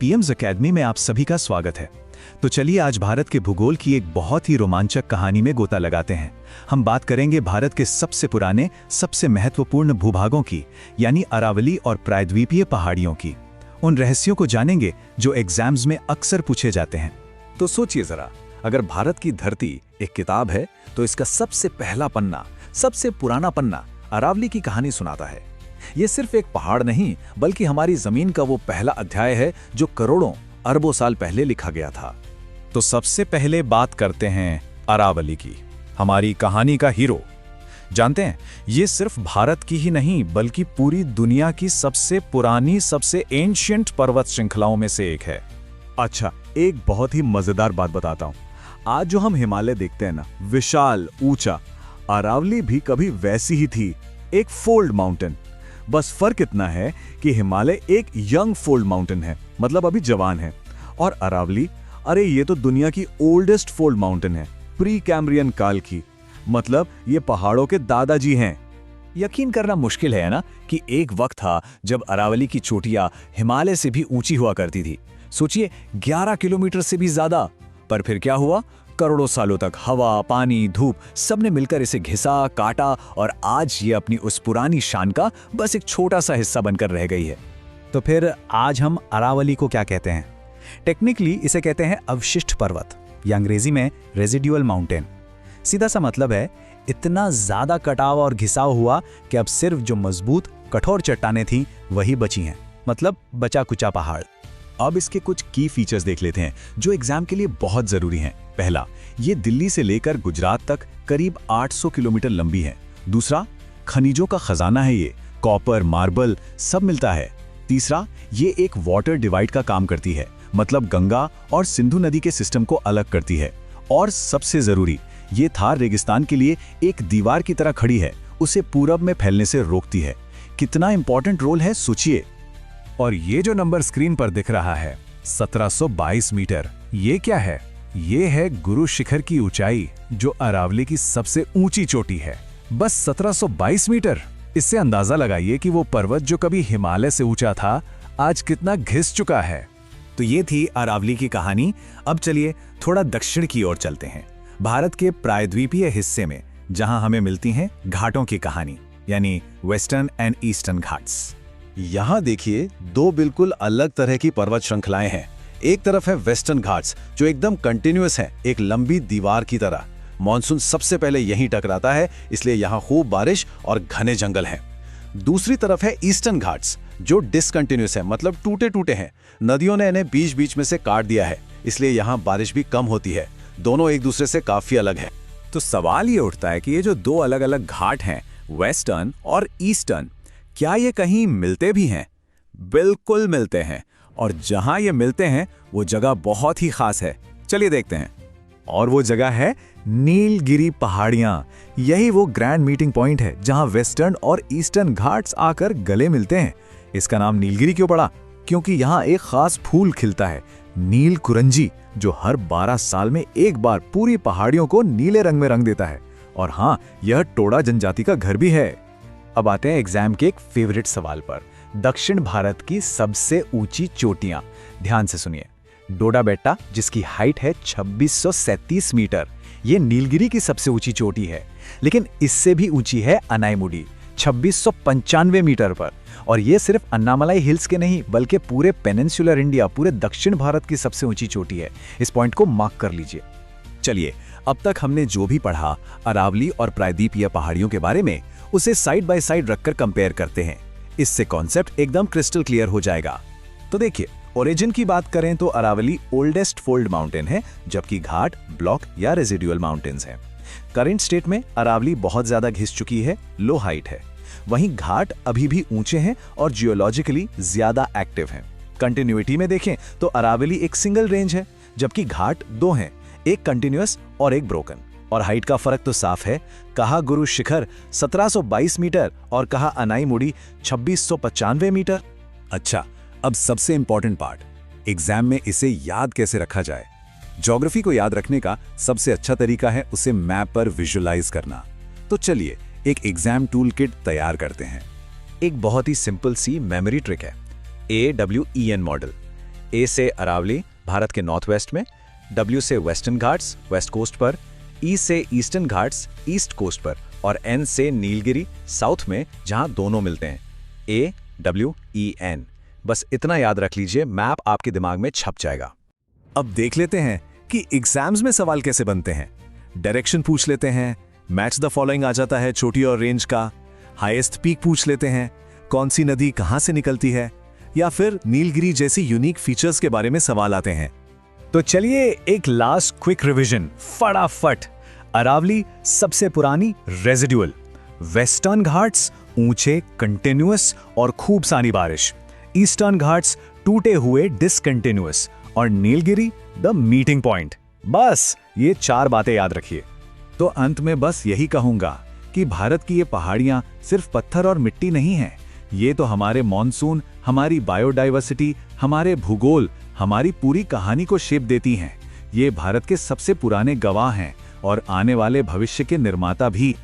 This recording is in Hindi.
पीएम्स एकेडमी में आप सभी का स्वागत है। तो चलिए आज भारत के भूगोल की एक बहुत ही रोमांचक कहानी में गोता लगाते हैं। हम बात करेंगे भारत के सबसे पुराने, सबसे महत्वपूर्ण भूभागों की, यानी अरावली और प्रायद्वीपीय पहाड़ियों की। उन रहस्यों को जानेंगे जो एग्जाम्स में अक्सर पूछे जाते हैं। तो सोचिए जरा, अगर भारत की धरती एक किताब है तो इसका सबसे पहला पन्ना, सबसे पुराना पन्ना अरावली की कहानी सुनाता है। ये सिर्फ एक पहाड़ नहीं, बल्कि हमारी जमीन का वो पहला अध्याय है जो करोड़ों अरबों साल पहले लिखा गया था। तो सबसे पहले बात करते हैं अरावली की, हमारी कहानी का हीरो। जानते हैं, ये सिर्फ भारत की ही नहीं बल्कि पूरी दुनिया की सबसे पुरानी, सबसे एंशिएंट पर्वत श्रृंखलाओं में से एक है। अच्छा, एक बहुत ही मजेदार बात बताता हूँ। आज जो हम हिमालय देखते हैं ना, विशाल, ऊंचा, अरावली भी कभी वैसी ही थी, एक फोल्ड माउंटेन। बस फर्क इतना है कि हिमालय एक यंग फोल्ड माउंटेन है, मतलब अभी जवान है, और अरावली, अरे ये तो दुनिया की ओल्डेस्ट फोल्ड माउंटेन है, प्री कैम्ब्रियन काल की। मतलब ये पहाड़ों के दादाजी हैं। यकीन करना मुश्किल है ना कि एक वक्त था जब अरावली की चोटियां हिमालय से भी ऊंची हुआ करती थी। सोचिए, 11 किलोमीटर से भी ज्यादा। पर फिर क्या हुआ? करोड़ों सालों तक हवा, पानी, धूप सबने मिलकर इसे घिसा, काटा, और आज ये अपनी उस पुरानी शान का बस एक छोटा सा हिस्सा बनकर रह गई है। तो फिर आज हम अरावली को क्या कहते हैं? टेक्निकली इसे कहते हैं अवशिष्ट पर्वत, या अंग्रेजी में रेजिडुअल माउंटेन। सीधा सा मतलब है, इतना ज्यादा कटाव और घिसाव हुआ कि अब सिर्फ जो मजबूत, कठोर चट्टानें थीं वही बची हैं, मतलब बचा कुचा पहाड़। अब इसके कुछ की फीचर्स देख लेते हैं जो एग्जाम के लिए बहुत जरूरी हैं। पहला, ये दिल्ली से लेकर गुजरात तक करीब 800 किलोमीटर लंबी है। दूसरा, खनिजों का खजाना है ये, कॉपर, मार्बल सब मिलता है। तीसरा, ये एक वाटर डिवाइड का काम करती है, मतलब गंगा और सिंधु नदी के सिस्टम को अलग करती है। और सबसे जरूरी, ये थार रेगिस्तान के लिए एक दीवार की तरह खड़ी है, उसे पूरब में फैलने से रोकती है। कितना इंपॉर्टेंट रोल है सोचिए। और ये जो नंबर स्क्रीन पर दिख रहा है, 1722 मीटर, ये क्या है? ये है गुरु शिखर की ऊंचाई, जो अरावली की सबसे ऊंची चोटी है। बस 1722 मीटर। इससे अंदाजा लगाइए कि वो पर्वत जो कभी हिमालय से ऊंचा था, आज कितना घिस चुका है। तो ये थी अरावली की कहानी। अब चलिए थोड़ा दक्षिण की ओर चलते हैं, भारत के प्रायद्वीपीय हिस्से में, जहां हमें मिलती हैं घाटों की कहानी, यानी वेस्टर्न एंड ईस्टर्न घाट्स। यहाँ देखिए, दो बिल्कुल अलग तरह की पर्वत श्रृंखलाएं हैं। एक तरफ है वेस्टर्न घाट्स, जो एकदम कंटिन्यूअस है, एक लंबी दीवार की तरह। मॉनसून सबसे पहले यहीं टकराता है, इसलिए यहाँ खूब बारिश और घने जंगल हैं। दूसरी तरफ है ईस्टर्न घाट्स, जो डिसकंटिन्यूअस है, मतलब टूटे टूटे हैं। नदियों ने इन्हें बीच बीच में से काट दिया है, इसलिए यहाँ बारिश भी कम होती है। दोनों एक दूसरे से काफी अलग है। तो सवाल ये उठता है कि ये जो दो अलग अलग घाट हैं, वेस्टर्न और ईस्टर्न, क्या ये कहीं मिलते भी हैं? बिल्कुल मिलते हैं, और जहां ये मिलते हैं वो जगह बहुत ही खास है। चलिए देखते हैं। और वो जगह है नीलगिरी पहाड़ियां। यही वो ग्रैंड मीटिंग पॉइंट है जहां वेस्टर्न और ईस्टर्न घाट्स आकर गले मिलते हैं। इसका नाम नीलगिरी क्यों पड़ा? क्योंकि यहाँ एक खास फूल खिलता है, नील कुरंजी, जो हर 12 साल में एक बार पूरी पहाड़ियों को नीले रंग में रंग देता है। और हाँ, यह टोडा जनजाति का घर भी है। अब आते हैं एग्जाम के एक फेवरेट सवाल पर, दक्षिण भारत की सबसे ऊंची चोटियां। ध्यान से सुनिए। डोडा बेट्टा, जिसकी हाइट है 2637 मीटर, ये नीलगिरी की सबसे ऊंची चोटी है। लेकिन इससे भी ऊंची है अनाईमुडी, 2695 मीटर पर। और ये सिर्फ अन्नामलाई हिल्स के नहीं, बल्कि पूरे पेनिनसुलर इंडिया, पूरे दक्षिण भारत की सबसे ऊंची चोटी है। इस पॉइंट को मार्क कर लीजिए। चलिए, अब तक हमने जो भी पढ़ा अरावली और प्रायद्वीपीय पहाड़ियों के बारे में, उसे साइड बाय साइड रखकर कंपेयर करते हैं। इससे कॉन्सेप्ट एकदम क्रिस्टल क्लियर हो जाएगा। तो देखिए, ओरिजिन की बात करें तो अरावली ओल्डेस्ट फोल्ड माउंटेन है, जबकि घाट ब्लॉक या रेजिडुअल माउंटेन्स हैं। करंट स्टेट में अरावली बहुत ज्यादा घिस चुकी है, लो हाइट है। वहीं घाट अभी भी ऊंचे हैं और जियोलॉजिकली ज्यादा एक्टिव हैं। कंटिन्यूटी में देखें तो अरावली एक सिंगल रेंज है, जबकि घाट दो हैं, एक कंटिन्यूअस और एक ब्रोकन। और हाइट का फर्क तो साफ है, कहा गुरु शिखर 1722 मीटर और कहा अनाईमुडी 2695 मीटर। अच्छा, अब सबसे इंपॉर्टेंट पार्ट, एग्जाम में इसे याद कैसे रखा जाए। ज्योग्राफी को याद रखने का सबसे अच्छा तरीका है उसे मैप पर विजुअलाइज करना। तो चलिए एक एग्जाम टूल किट तैयार करते हैं। एक बहुत ही सिंपल सी मेमोरी ट्रिक है, AWEN मॉडल। ए से अरावली भारत के नॉर्थ वेस्ट में, डब्ल्यू से वेस्टर्न घाट्स वेस्ट कोस्ट पर, ई से ईस्टर्न घाट्स ईस्ट कोस्ट पर और एन से नीलगिरी साउथ में जहां दोनों मिलते हैं। AWEN। बस इतना याद रख लीजिए, मैप आपके दिमाग में छप जाएगा। अब देख लेते हैं कि एग्जाम्स में सवाल कैसे बनते हैं। डायरेक्शन पूछ लेते हैं, मैच द फॉलोइंग आ जाता है चोटी और रेंज का, हाईएस्ट पीक पूछ लेते हैं, कौन सी नदी कहां से निकलती है, या फिर नीलगिरी जैसी यूनिक फीचर्स के बारे में सवाल आते हैं। तो चलिए एक लास्ट क्विक रिवीजन फटाफट। अरावली सबसे पुरानी रेजिडुअल, वेस्टर्न घाट्स ऊंचे कंटिन्यूअस और खूब सारी बारिश, ईस्टर्न घाट्स टूटे हुए डिसकंटिन्यूअस और नीलगिरी द मीटिंग पॉइंट। बस ये 4 बातें याद रखिए। तो अंत में बस यही कहूंगा कि भारत की ये पहाड़ियां सिर्फ पत्थर और मिट्टी नहीं हैं, ये तो हमारे मॉनसून, हमारी बायोडाइवर्सिटी, हमारे भूगोल, हमारी पूरी कहानी को शेप देती हैं। ये भारत के सबसे पुराने गवाह हैं और आने वाले भविष्य के निर्माता भी।